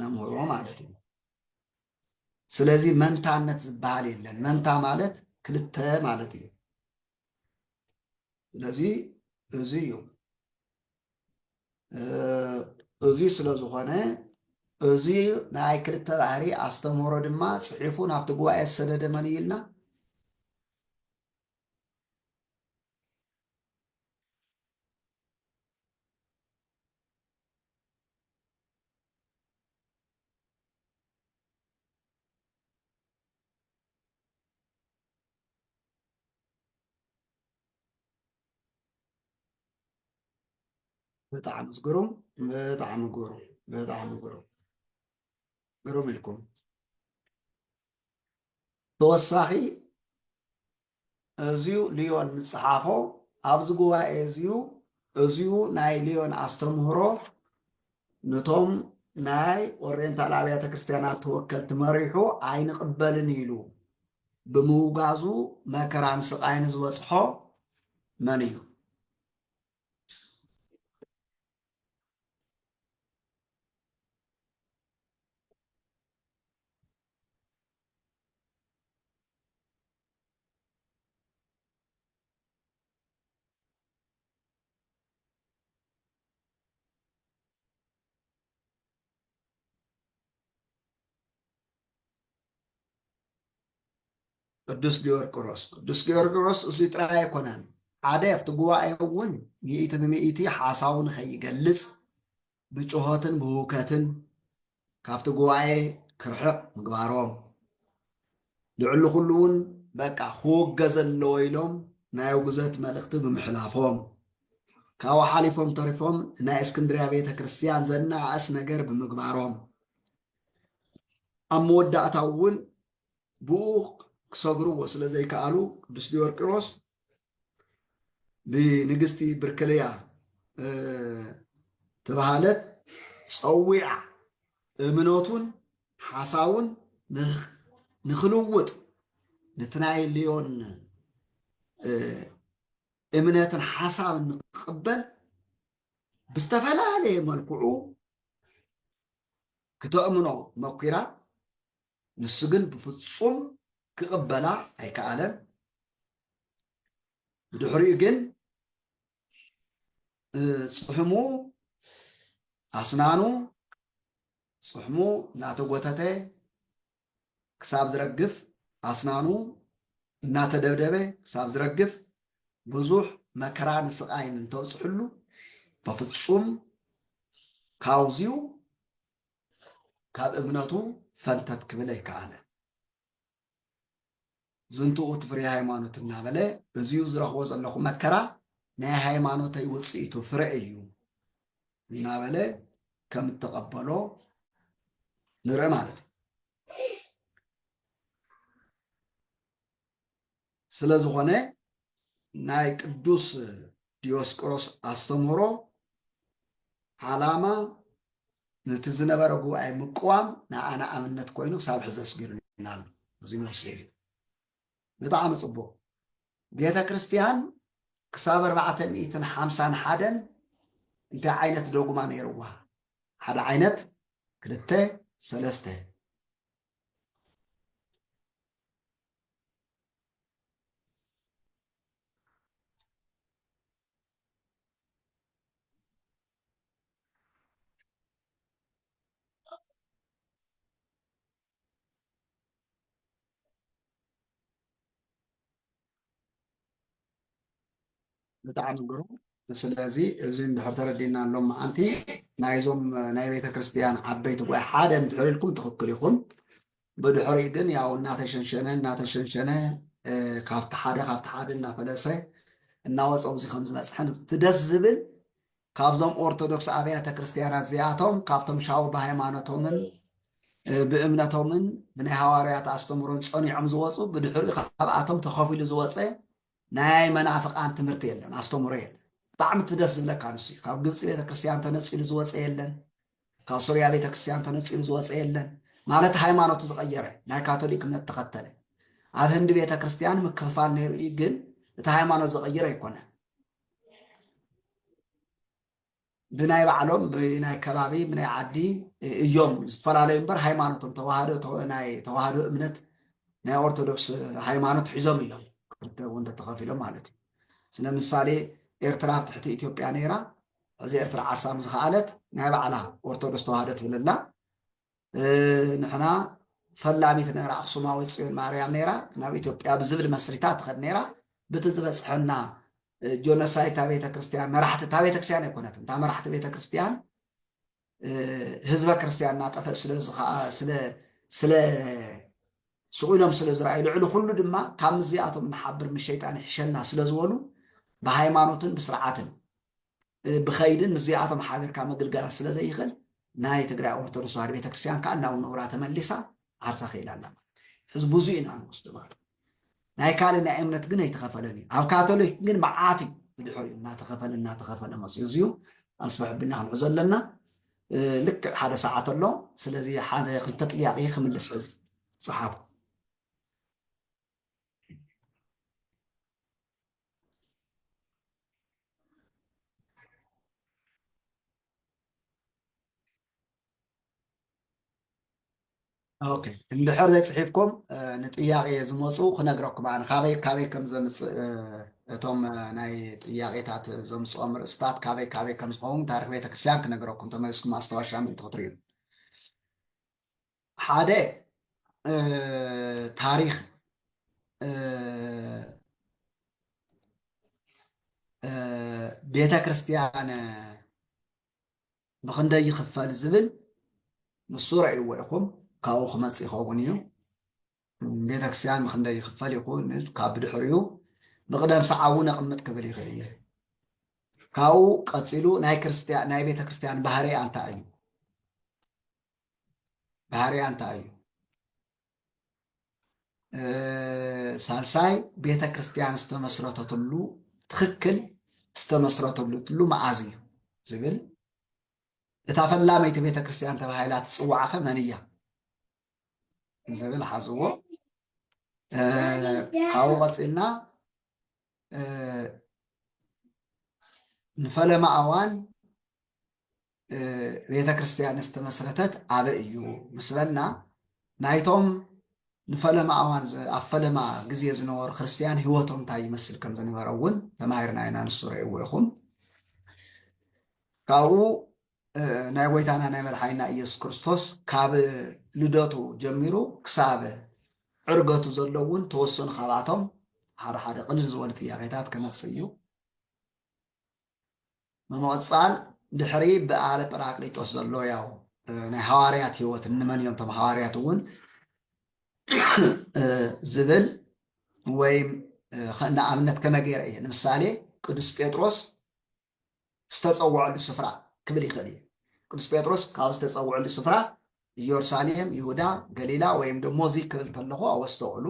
ነምህሮ ማለት እዩ ስለዚህ መንታነት ዝበሃል የለን መንታ ማለት ክልተ ማለት እዩ ስለዚህ እዚ እዩ እዚ ስለ ዝኾነ እዚ ናይ ክልተ ባህሪ ኣስተምህሮ ድማ ጽሒፉ ናብቲ ጉባኤ ዝሰደደ መን እዩ ኢልና بتاع مسجرهم بتاع مجرم بتاع مجرم جرم لكم توساخي أزيو ليون مصحافو أبزقوا أزيو ناي ليون أستمهرو نتوم ناي ورينتا العبيات كريستيانات توكل تمريحو عين قبلن يلو بموغازو مكران سقاين زوصحو منيو ቅዱስ ጊዮርጊሮስ እሱ ጥራይ ኣይኮነን ሓደ ኣብቲ ጉባኤ እውን ሚእቲ ብምእቲ ሓሳውን ከይገልጽ ብጭሆትን ብውከትን ካብቲ ጉባኤ ክርሕቕ ምግባሮም ልዕሊ ኩሉ እውን በቃ ክውገዝ ኣለዎ ኢሎም ናይ ውግዘት መልእኽቲ ብምሕላፎም ካብኡ ሓሊፎም ተሪፎም ናይ እስክንድርያ ቤተ ክርስቲያን ዘናኣእስ ነገር ብምግባሮም ኣብ መወዳእታ እውን ብኡ ክሰግርዎ ስለ ዘይከኣሉ ቅዱስ ጊዮርጊሮስ ብንግስቲ ብርክልያ ተባሃለት ፀዊዓ እምነቱን ሓሳውን ንክልውጥ ንትናይ ልዮን እምነትን ሓሳብ ንክቅበል ብዝተፈላለየ መልክዑ ክተእምኖ መኪራ ንሱ ግን ብፍጹም ክቅበላ ኣይከኣለን ብድሕሪኡ ግን ጽሕሙ ኣስናኑ ጽሕሙ እናተጎተተ ክሳብ ዝረግፍ ኣስናኑ እናተደብደበ ክሳብ ዝረግፍ ብዙሕ መከራን ስቃይን እንተብፅሕሉ በፍጹም ካውዝዩ ካብ እምነቱ ፈልተት ክብል ኣይከኣለን ዝንትኡ ትፍሪ ሃይማኖት እናበለ እዚዩ ዝረኽቦ ዘለኹ መከራ ናይ ሃይማኖተይ ውፅኢቱ ፍረ እዩ እናበለ ከም እተቐበሎ ንርኢ ማለት እዩ ስለ ዝኾነ ናይ ቅዱስ ዲዮስቆሮስ ኣስተምህሮ ዓላማ ነቲ ዝነበረ ጉባኤ ምቅዋም ንኣና ኣብነት ኮይኑ ክሳብ ሕዚ ኣስጊሩና ኣሎ እዚ ንወስዶ እዩ ብጣዕሚ ፅቡቅ ቤተ ክርስቲያን ክሳብ 451 እንታይ ዓይነት ዶጉማ ነይርዋ? ሓደ ዓይነት፣ ክልተ፣ ሰለስተ። ብጣዕሚ ግሩም። ስለዚ እዚ እንድሕር ተረዲና ኣሎም መዓንቲ ናይዞም ናይ ቤተ ክርስቲያን ዓበይቲ ጉባኤ ሓደ እንድሕር ኢልኩም ትኽክል ይኹን። ብድሕሪኡ ግን ያው እናተሸንሸነ ካብቲ ሓደ እናፈለሰ እናወፀ እዚ ከም ዝመፅሐን ትደስ ዝብል ካብዞም ኦርቶዶክስ ኣብያተ ክርስቲያናት እዚኣቶም ካብቶም ሻው ብሃይማኖቶምን ብእምነቶምን ብናይ ሃዋርያት ኣስተምሮን ፀኒዖም ዝወፁ ብድሕሪኡ ካብኣቶም ተኸፊሉ ዝወፀ ናይ መናፍቃን ትምህርቲ የለን፣ ኣስተምሮ የለን። ብጣዕሚ ትደስ ዝብለካ ንሱ ካብ ግብፂ ቤተክርስትያን ተነፂሉ ዝወፀ የለን፣ ካብ ሱርያ ቤተክርስትያን ተነፂሉ ዝወፀ የለን። ማለት ሃይማኖቱ ዝቀየረ ናይ ካቶሊክ እምነት ተኸተለ። ኣብ ህንዲ ቤተክርስትያን ምክፍፋል ነይሩ እዩ፣ ግን እቲ ሃይማኖት ዘቀይረ ኣይኮነን። ብናይ ባዕሎም ብናይ ከባቢ ብናይ ዓዲ እዮም ዝተፈላለዩ እምበር ሃይማኖቶም ናይ ተዋህዶ እምነት ናይ ኦርቶዶክስ ሃይማኖት ሒዞም እዮም ክልተ እውን ተኸፊሎም ማለት እዩ። ስለምሳሌ ኤርትራ ኣብ ትሕቲ ኢትዮጵያ ነይራ፣ እዚ ኤርትራ ዓርሳ ምስ ከኣለት ናይ ባዕላ ኦርቶዶክስ ተዋህዶ ትብለላ። ንሕና ፈላሚት ነይራ ኣክሱማዊት ፅዮን ማርያም ነይራ፣ ናብ ኢትዮጵያ ብዝብል መስሪታ ትኸድ ነይራ። ብቲ ዝበፅሐና ጆኖሳይድ እታ ቤተክርስትያን መራሕቲ እታ ቤተክርስትያን ኣይኮነትን፣ እታ መራሕቲ ቤተክርስትያን ህዝበ ክርስቲያን እናጠፍእ ስለ ስቑኢሎም ስለ ዝረኣዩ ልዕሊ ኩሉ ድማ ካብ ምዚኣቶም ንሓብር ምስ ሸይጣን ይሕሸልና ስለ ዝበሉ ብሃይማኖትን ብስርዓትን ብኸይድን ምዚኣቶም ሓቢርካ ምግልጋል ስለ ዘይኽእል ናይ ትግራይ ኦርቶዶክስ ተዋህዶ ቤተክርስትያን ከዓ ናብ ንቡራ ተመሊሳ ዓርሳ ኸኢላ ኣላ ማለት እዩ። ሕዚ ብዙ ኢና ንወስዶ ማለት ናይ ካልእ ናይ እምነት ግን ኣይተኸፈለን እዩ። ኣብ ካቶሊክ ግን መዓት እዩ ብድሕሪኡ እናተኸፈለ መፅኡ እዚዩ ኣስፋሕ ቢልና ክንዕዞ ኣለና። ልክዕ ሓደ ሰዓት ኣሎ። ስለዚ ሓደ ክልተ ጥያቄ ክምልስ ሕዚ ፀሓፉ። ኦኬ እንድሕር ዘይፅሒፍኩም ንጥያቄ ዝመፁ ክነግረኩም ኣነ ካበይ ከም ዘምፅእ እቶም ናይ ጥያቄታት ዘምፅኦም ርእስታት ካበይ ከም ዝኸውን ታሪክ ቤተክርስትያን ክነግረኩም ተመሊስኩም ማስታወሻ ምእንቲ ክትርእዩ። ሓደ ታሪክ ቤተክርስትያን ብክንደይ ይኽፈል ዝብል ንሱ ረእይዎ ኢኹም ካብኡ ክመፅእ ይኸውን እዩ። ቤተክርስትያን ብክንደይ ይኽፈል ይኹን ካብ ብድሕሪኡ ብቅደም ሰዓቡ ነቕምጥ ክብል ይኽእል እየ። ካብኡ ቀፂሉ ናይ ቤተክርስትያን ባህርያ እንታይ እዩ? ባህርያ እንታይ እዩ? ሳልሳይ ቤተክርስትያን ዝተመስረተትሉ ትክክል ዝተመስረተሉ መዓዝ እዩ ዝብል እታ ፈላመይቲ ቤተክርስትያን ተባሂላ ትፅዋዕ ኸ መን እያ ዝብል ሓዝዎ። ካብኡ ቀፂልና ንፈለማ እዋን ቤተክርስትያን ዝተመስረተት ኣበ እዩ ምስ በልና ናይቶም ንፈለማ እዋን ኣብ ፈለማ ግዜ ዝነበሩ ክርስትያን ሂወቶም እንታይ ይመስል ከም ዝነበረ እውን ተማሂርና ኢና። ንሱ ረእይዎ ኢኹም። ካብኡ ናይ ጎይታና ናይ መድሓኒና ኢየሱስ ክርስቶስ ካብ ልደቱ ጀሚሩ ክሳብ ዕርገቱ ዘሎ እውን ተወሰኑ ካብኣቶም ሓደ ሓደ ቅልል ዝበሉ ጥያቄታት ክመፅእ እዩ። ብምቕፃል ድሕሪ በዓለ ጰራቅሊጦስ ዘሎ ያው ናይ ሃዋርያት ሂወት እንመን እዮም እቶም ሃዋርያት እውን ዝብል ወይም ንኣብነት ከመ ገይረ እየ ንምሳሌ ቅዱስ ጴጥሮስ ዝተፀውዐሉ ስፍራ ክብል ይኽእል እዩ። ቅዱስ ጴጥሮስ ካብ ዝተፀውዐሉ ስፍራ ኢየሩሳሌም፣ ይሁዳ፣ ገሊላ ወይም ደሞ እዚ ክብል ከለኹ ኣወስተውዕሉ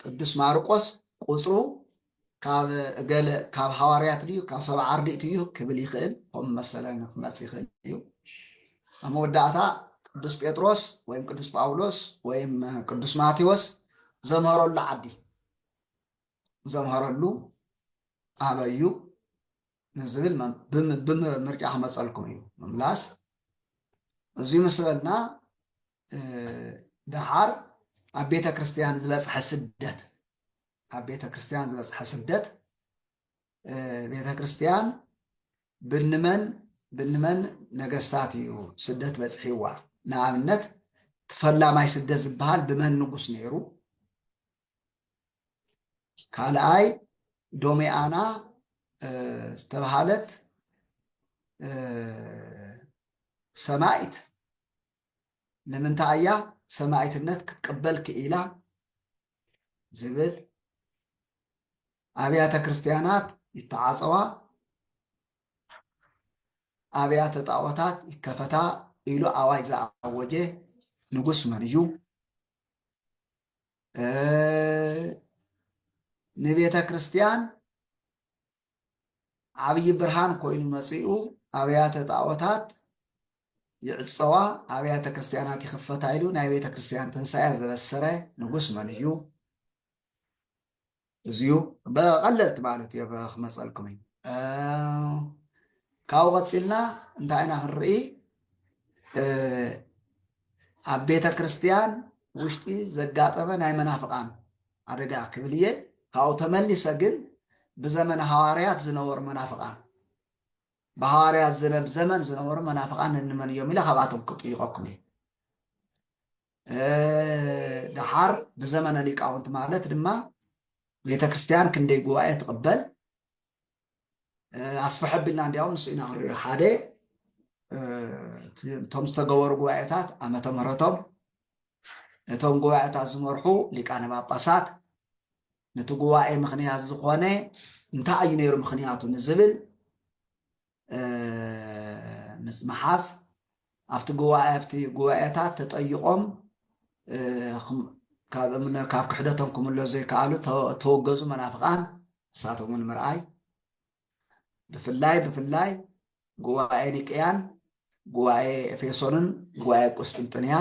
ቅዱስ ማርቆስ ቁፅሩ ካብ ሃዋርያት ድዩ ካብ ሰብዓ ኣርድእቲ እዩ ክብል ይኽእል። ከምኡ መሰለ ክመፅእ ይኽእል እዩ። ኣብ መወዳእታ ቅዱስ ጴጥሮስ ወይም ቅዱስ ጳውሎስ ወይም ቅዱስ ማቴዎስ ዘምሃረሉ ዓዲ ዘምሃረሉ ኣበዩ ዝብል ብምርጫ ክመፀልኩም እዩ ምምላስ እዚ ምስበልና ድሓር ኣብ ቤተ ክርስቲያን ዝበፅሐ ስደት ኣብ ቤተ ክርስቲያን ዝበፅሐ ስደት ቤተ ክርስቲያን ብንመን ነገስታት እዩ ስደት በፅሒዋ ንኣብነት ተፈላማይ ስደት ዝበሃል ብመን ንጉስ ነይሩ ካልኣይ ዶሜኣና ዝተባሃለት ሰማይት ንምንታይ እያ ሰማይትነት ክትቀበል ክኢላ ዝብል ኣብያተ ክርስቲያናት ይተዓፀዋ ኣብያተ ጣዖታት ይከፈታ ኢሉ ኣዋጅ ዝኣወጀ ንጉስ መን እዩ ንቤተ ክርስቲያን ዓብይ ብርሃን ኮይኑ መፂኡ ኣብያተ ጣዖታት ይዕፀዋ ኣብያተ ክርስቲያናት ይኽፈታ ኢሉ ናይ ቤተ ክርስቲያን ትንሳኤ ዘበሰረ ንጉስ መን እዩ እዚዩ በቐለልቲ ማለት እዩ ክመፀልኩም እዩ ካብኡ ቀፂልና እንታይ ኢና ክንርኢ ኣብ ቤተ ክርስቲያን ውሽጢ ዘጋጠመ ናይ መናፍቃን ኣደጋ ክብል እየ ካብኡ ተመሊሰ ግን ብዘመን ሃዋርያት ዝነበሩ መናፍቃን ብሃዋርያት ዘመን ዝነበሩ መናፍቃን እንመን እዮም ኢለ ካብኣቶም ክጥይቐኩም እየ ድሓር ብዘመነ ሊቃውንቲ ማለት ድማ ቤተ ክርስቲያን ክንደይ ጉባኤ ትቕበል ኣስፈሕ ኣቢልና እንዲያውም ንሱ ኢና ክንሪኦ ሓደ እቶም ዝተገበሩ ጉባኤታት ዓመተ ምህረቶም እቶም ጉባኤታት ዝመርሑ ሊቃነ ጳጳሳት ነቲ ጉባኤ ምክንያት ዝኾነ እንታይ እዩ ነይሩ ምክንያቱ ንዝብል ምስ መሓዝ ኣብቲ ጉባኤታት ተጠይቆም ካብ ክሕደቶም ክምለሱ ዘይከኣሉ ተወገዙ መናፍቃን ንሳቶም እውን ምርኣይ ብፍላይ ጉባኤ ኒቅያን ጉባኤ ኤፌሶንን ጉባኤ ቁስጥንጥንያ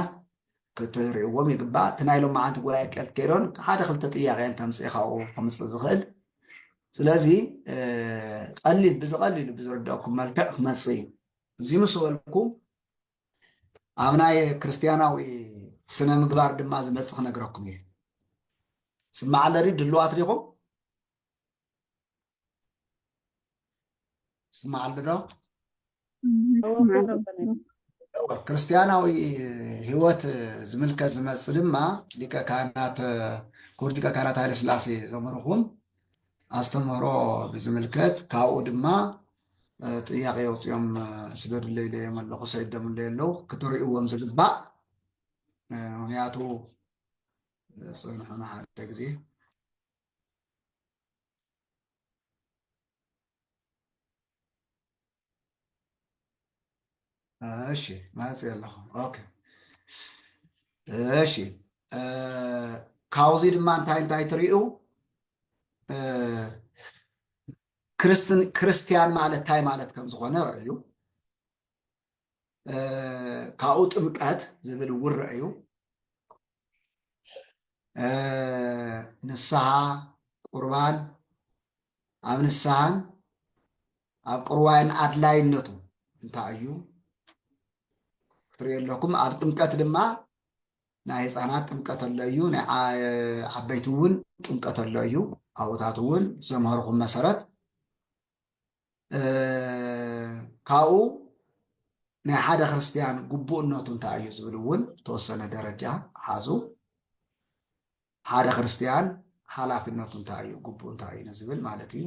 ክትሪእዎም ይግባእ እቲ ናይ ሎም መዓንቲ ጉባኤ ቀልት ከይዶን ሓደ ክልተ ጥያቄን ተምፅእ ካብኡ ከምፅእ ዝኽእል ስለዚ ቀሊል ብዝቀሊሉ ብዝርድአኩም መልክዕ ክመፅእ እዩ እዚ ምስ በልኩም ኣብ ናይ ክርስቲያናዊ ስነ ምግባር ድማ ዝመፅእ ክነግረኩም እየ ስማዕ ኣለሪ ድልዋት ዲኹም ስማዕ ኣሎ ዶ ክርስቲያናዊ ህይወት ዝምልከት ዝመፅእ ድማ ሊቀ ካህናት ክቡር ሊቀ ካህናት ሃይለ ስላሴ ዘመርኹም ኣስተምህሮ ብዝምልከት ካብኡ ድማ ጥያቄ ወፂኦም ስለድለይለዮም ኣለኹ ሰይደምለይ ኣለዉ ክትሪእዎም ዝግባእ ምክንያቱ ፅንሑና ሓደ ግዜ እሺ ማፅ ኣለኹ ኦኬ እሺ ካብዚ ድማ እንታይ ትሪኡ ክርስቲያን ማለት እንታይ ማለት ከም ዝኾነ ረአዩ ካብኡ ጥምቀት ዝብል እውን ረአዩ ንስሓ ቁርባን ኣብ ንስሓን ኣብ ቁርባን ኣድላይነቱ እንታይ እዩ ክትሪኡ ኣለኩም ኣብ ጥምቀት ድማ ናይ ህፃናት ጥምቀት ኣሎ እዩ ናይ ዓበይቲ እውን ጥምቀት ኣሎ እዩ ኣብኡታት እውን ዘምሃርኩም መሰረት ካብኡ ናይ ሓደ ክርስቲያን ግቡእነቱ እንታይ እዩ ዝብል እውን ተወሰነ ደረጃ ሓዙ ሓደ ክርስቲያን ሓላፊነቱ እንታይ እዩ ግቡእ እንታይ እዩ ዝብል ማለት እዩ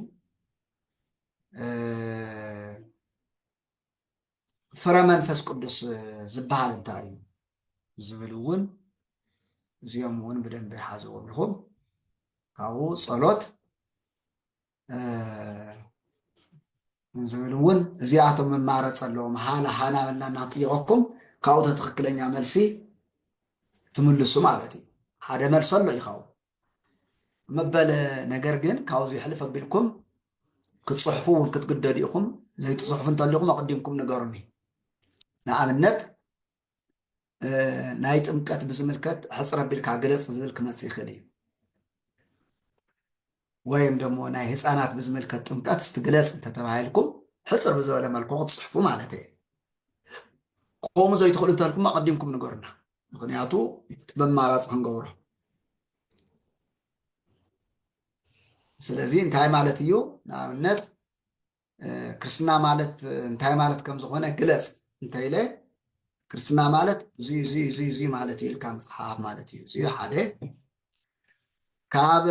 ፍረ መንፈስ ቅዱስ ዝበሃል እንታይ እዩ ዝብል እውን እዚኦም እውን ብደንቢ ይሓዝዎም ኢኹም ካብኡ ጸሎት ዝብል እውን እዚኣቶም መማረፅ ኣለዎም ሃና በልና እናጥይቐኩም ካብኡ ትክክለኛ መልሲ ትምልሱ ማለት እዩ ሓደ መልሲ ኣሎ እዩ ካብኡ መበለ ነገር ግን ካብዚ ይሕልፍ ኣቢልኩም ክትፅሕፉ እውን ክትግደዱ ኢኹም ዘይትፅሕፉ እንተለኹም ኣቐዲምኩም ንገሩኒ ንኣብነት ናይ ጥምቀት ብዝምልከት ሕፅረ ኣቢልካ ገለፅ ዝብል ክመፅእ ይኽእል እዩ ወይም ደሞ ናይ ህፃናት ብዝምልከት ጥምቀት ስትግለፅ እንተተባሂልኩም ሕፅር ብዝበለ መልክዑ ክትፅሕፉ ማለት እየ ከምኡ ዘይትኽእሉ እንተልኩም ኣቐዲምኩም ንገሩና ምክንያቱ እቲ በማራፂ ክንገብሮ ስለዚ እንታይ ማለት እዩ ንኣብነት ክርስትና ማለት እንታይ ማለት ከም ዝኾነ ግለፅ እንተኢለ ክርስትና ማለት እዚ ማለት እዩ ኢልካ ምፅሓፍ ማለት እዩ እዚ ሓደ ካብ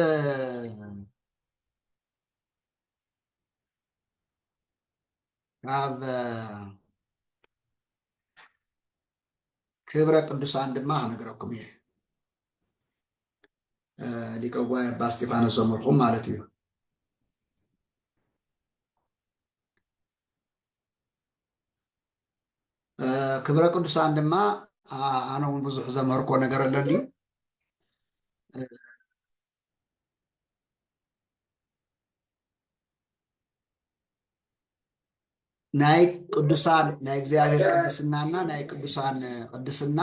ክብረ ቅዱሳን ድማ ክነግረኩም እየ ሊቀ ጉባኤ ኣባ እስጢፋኖስ ዘመርኩም ማለት እዩ ክብረ ቅዱሳን ድማ ኣነ እውን ብዙሕ ዘመርኮ ነገር ኣለኒ ናይ ቅዱሳን ናይ እግዚኣብሔር ቅድስናና ናይ ቅዱሳን ቅድስና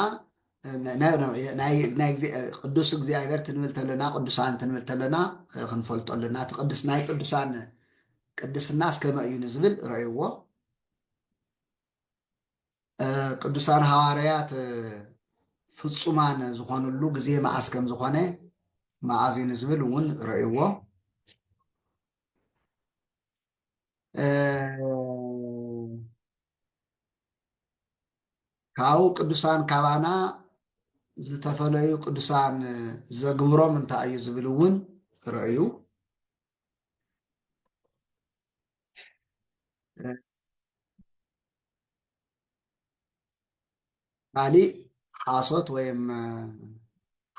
ቅዱስ እግዚኣብሔር ትንብል ተለና ቅዱሳን ትንብል ተለና ክንፈልጦ ኣለና እቲ ቅዱስ ናይ ቅዱሳን ቅድስና እስከመ እዩ ንዝብል ረእይዎ ቅዱሳን ሃዋርያት ፍፁማን ዝኾኑሉ ግዜ መዓስ ከም ዝኾነ መዓዝ እዩ ንዝብል እውን ረእይዎ ካብኡ ቅዱሳን ካባና ዝተፈለዩ ቅዱሳን ዘግብሮም እንታይ እዩ ዝብል እውን ረእዩ ካሊእ ሓሶት ወይም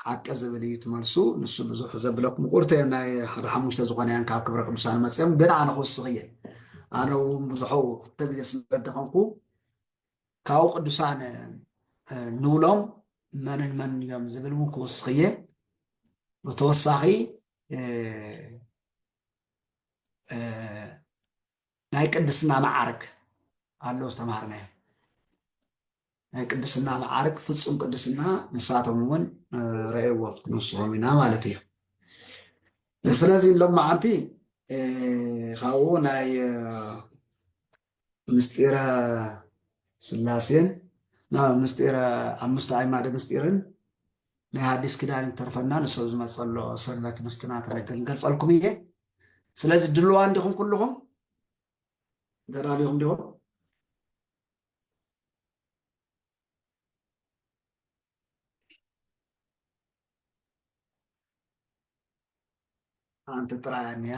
ሓቂ ዝብል እዩ ትመልሱ ንሱ ብዙሕ ዘብለኩም ቁርተ እዮም ናይ ሓደ ሓሙሽተ ዝኾነ ያን ካብ ክብረ ቅዱሳን መፅኦም ግን ኣነ ክውስኽ እየ ኣነ እውን ብዙሑ ክልተ ግዜ ስለደኸምኩ ካብኡ ቅዱሳን ንብሎም መንን መን እዮም ዝብል እውን ክውስኽ እየ ብተወሳኺ ናይ ቅድስና ማዓርግ ኣሎ ዝተምሃርናዮ ናይ ቅድስና ማዓርግ ፍፁም ቅድስና ንሳቶም እውን ረእይዎ ክንወስኾም ኢና ማለት እዩ ስለዚ ሎም መዓልቲ ካብኡ ናይ ምስጢረ ስላሴን ምስጢረ ኣምስተ ኣዕማደ ምስጢርን ናይ ሓዲስ ኪዳን ተርፈና ንሶ ዝመፀሎ ሰንበት ምስትናት ክንገልፀልኩም እየ ስለዚ ድልዋን ዲኹም ኩልኹም ተዳልዩኹም ዲኹም ኣንቲ ጥራይ እኒያ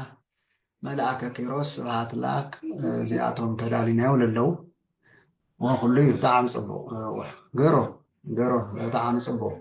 መልኣከ ኪሮስ ስብሃት ላክ እዚኣቶም ተዳሊናዮም ለለዉ ወኩሉ እዩ ብጣዕሚ ፅቡቅ ገይሮም ብጣዕሚ ፅቡቅ